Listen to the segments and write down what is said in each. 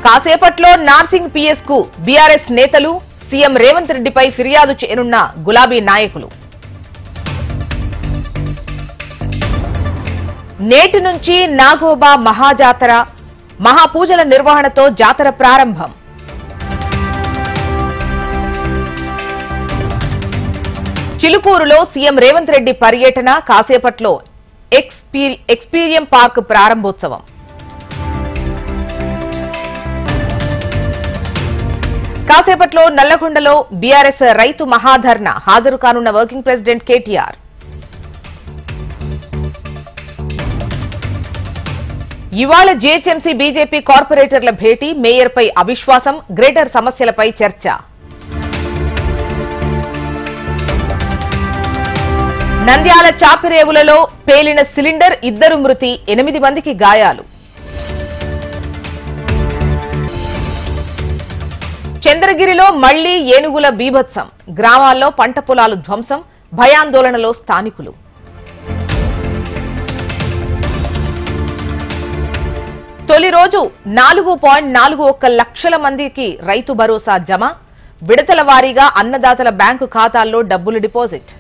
కాసేపట్లో నార్సింగ్ పిఎస్ కు బీఆర్ఎస్ నేతలు సీఎం రేవంత్ రెడ్డిపై ఫిర్యాదు చేయనున్న గులాబీ నాయకులు. నేటి నుంచి నాగోబా మహాజాతర మహాపూజల నిర్వహణతో జాతర ప్రారంభం. చిలుకూరులో సీఎం రేవంత్ రెడ్డి పర్యటన, కాసేపట్లో ఎక్స్పీరియం పార్క్ ప్రారంభోత్సవం. కాసేపట్లో నల్లగొండలో బీఆర్ఎస్ రైతు మహాధర్నా, హాజరు కానున్న వర్కింగ్ ప్రెసిడెంట్ కేటీఆర్. ఇవాళ జీహెచ్ఎంసీ బీజేపీ కార్పొరేటర్ల భేటీ, మేయర్పై అవిశ్వాసం, గ్రేటర్ సమస్యలపై చర్చ. నంద్యాల చాపిరేవులలో పేలిన సిలిండర్, 2 మృతి, 8 మందికి గాయాలు. చంద్రగిరిలో మళ్లీ ఏనుగుల బీభత్సం, గ్రామాల్లో పంట పొలాలు ధ్వంసం, భయాందోళనలో స్థానికులు. తొలి రోజు 4.41 లక్షల మందికి రైతు భరోసా జమ, విడతల వారీగా అన్నదాతల బ్యాంకు ఖాతాల్లో డబ్బులు డిపాజిట్.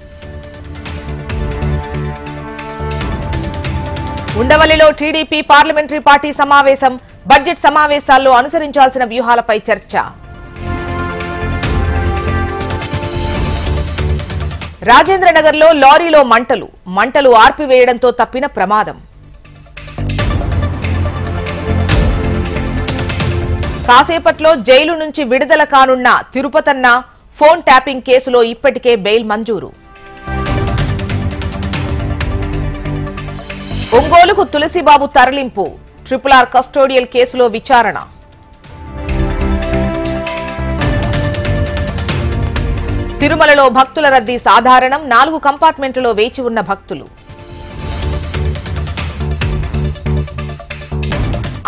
ఉండవల్లిలో టీడీపీ పార్లమెంటరీ పార్టీ సమావేశం, బడ్జెట్ సమావేశాల్లో అనుసరించాల్సిన వ్యూహాలపై చర్చ. రాజేంద్రనగర్లో లారీలో మంటలు ఆర్పివేయడంతో తప్పిన ప్రమాదం. కాసేపట్లో జైలు నుంచి విడుదల కానున్న తిరుపతన్న, ఫోన్ ట్యాపింగ్ కేసులో ఇప్పటికే బెయిల్ మంజూరు. ఒంగోలుకు తులసిబాబు తరలింపు, RRR కస్టోడియల్ కేసులో విచారణ. తిరుమలలో భక్తుల రద్దీ సాధారణం, 4 కంపార్ట్మెంట్లలో వేచి ఉన్న భక్తులు.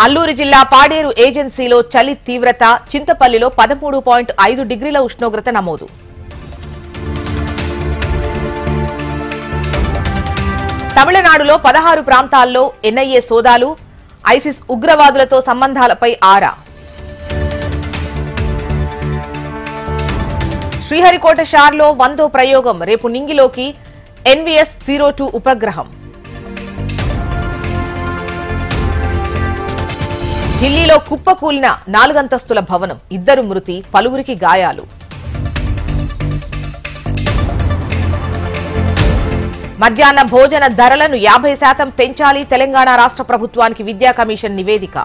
అల్లూరు జిల్లా పాడేరు ఏజెన్సీలో చలి తీవ్రత, చింతపల్లిలో 13.5 డిగ్రీల ఉష్ణోగ్రత నమోదు. తమిళనాడులో 16 ప్రాంతాల్లో ఎన్ఐఏ సోదాలు, ఐసిస్ ఉగ్రవాదులతో సంబంధాలపై ఆరా. శ్రీహరికోట షార్లో 100వ ప్రయోగం, రేపు నింగిలోకి NVS-02 ఉపగ్రహం. ఢిల్లీలో కుప్పకూలిన 4 అంతస్తుల భవనం, 2 మృతి, పలువురికి గాయాలు. మధ్యాహ్న భోజన ధరలను 50% పెంచాలి, తెలంగాణ రాష్ట్ర ప్రభుత్వానికి విద్యా కమిషన్ నివేదిక.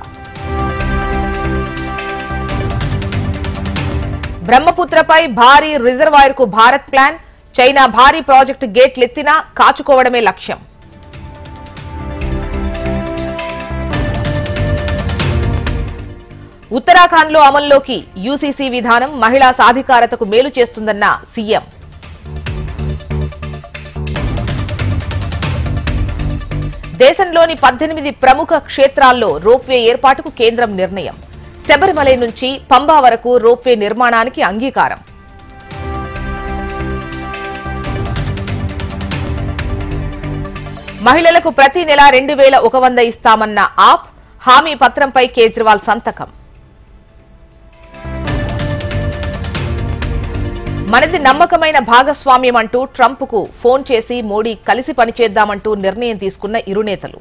బ్రహ్మపుత్రపై భారీ రిజర్వాయర్ కు భారత్ ప్లాన్, చైనా భారీ ప్రాజెక్టు గేట్లెత్తినా కాచుకోవడమే లక్ష్యం. ఉత్తరాఖండ్ లో అమల్లోకి యూసీసీ విధానం, మహిళా సాధికారతకు మేలు చేస్తుందన్న సీఎం. దేశంలోని 18 ప్రముఖ క్షేత్రాల్లో రోప్వే ఏర్పాటుకు కేంద్రం నిర్ణయం. శబరిమలై నుంచి పంబా వరకు రోప్వే నిర్మాణానికి అంగీకారం. మహిళలకు ప్రతి నెల 2100 ఇస్తామన్న ఆప్, హామీ పత్రంపై కేజ్రీవాల్ సంతకం. మనది నమ్మకమైన భాగస్వామ్యం అంటూ ట్రంప్ కు ఫోన్ చేసి మోడీ కలిసి పనిచేద్దామంటూ నిర్ణయం తీసుకున్న ఇరు నేతలు.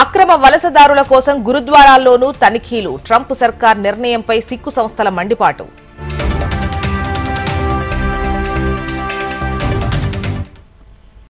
అక్రమ వలసదారుల కోసం గురుద్వారాల్లోనూ తనిఖీలు, ట్రంప్ సర్కార్ నిర్ణయంపై సిక్కు సంస్థల మండిపాటు.